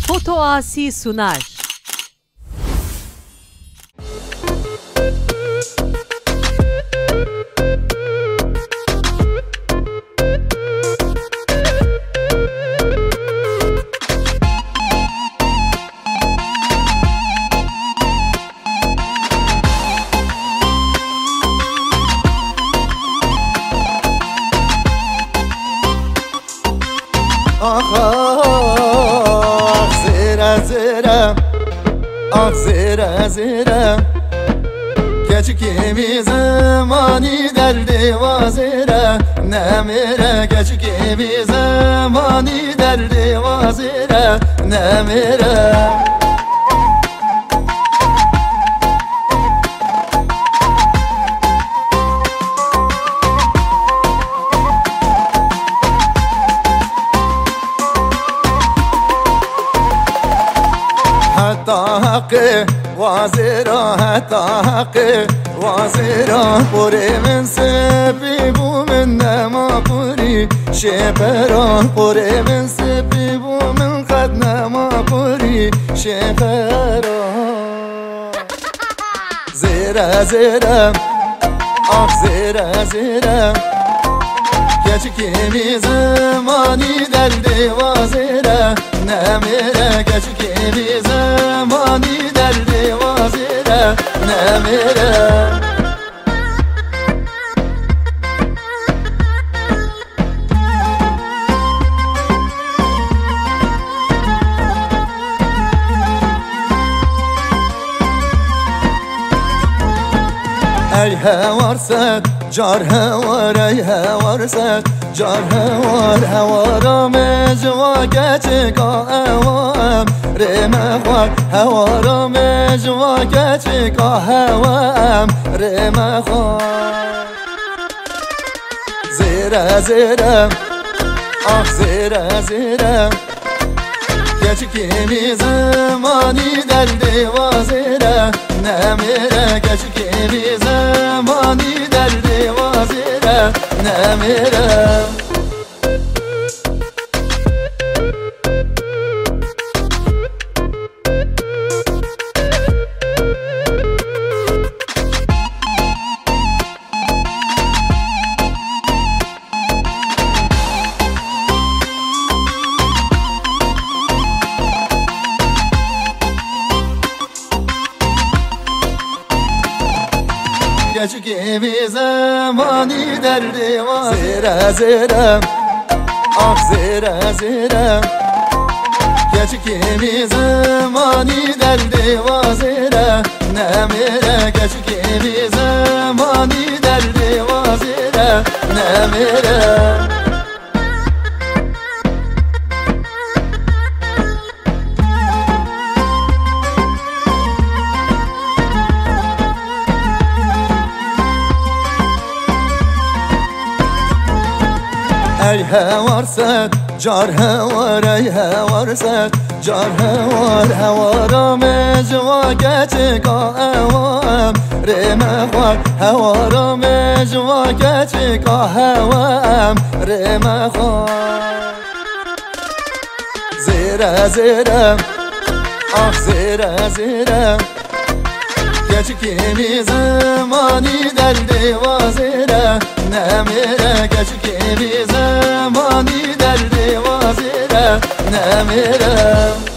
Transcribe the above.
Foto Asi sunar. زیره زیره keçkimi zamani derdi vazire nemire keçkimi zamani derdi vazire nemire حقي وازيرا حتى حقي وازيرا قري من سبيب ومن ما قري شفرا قري من سبيب ومن قد ما قري شفرا زيرا زيرا زيرا زيرا keçkimi zamani derdi vazire nemire keçkimi zamani derdi vazire nemire ای هوارست جار هوار ای هوارست جار هوار هوارم جوا گچگا هوام ریم خوار هوارم جوا گچگا هوام ریم خوار زیره زیره زیره زیره keçkimi zamani derdi vazire nemire keçkimi zamani derdi vazire nemire keçkimi zamani derdi var zire zire zire zire keçkimi zamani derdi var zire nemire keçkimi zamani derdi var zire nemire ای هوارست جار هوار ای هوارست جار هوار هوارم جوا گچگا هوام ریم خوار هوارم جوا گچگا هوام ریم خوار زیره زیره زیره زیره keçkimi zamani derdi vazire nemire keçkimi zamani derdi vazire nemire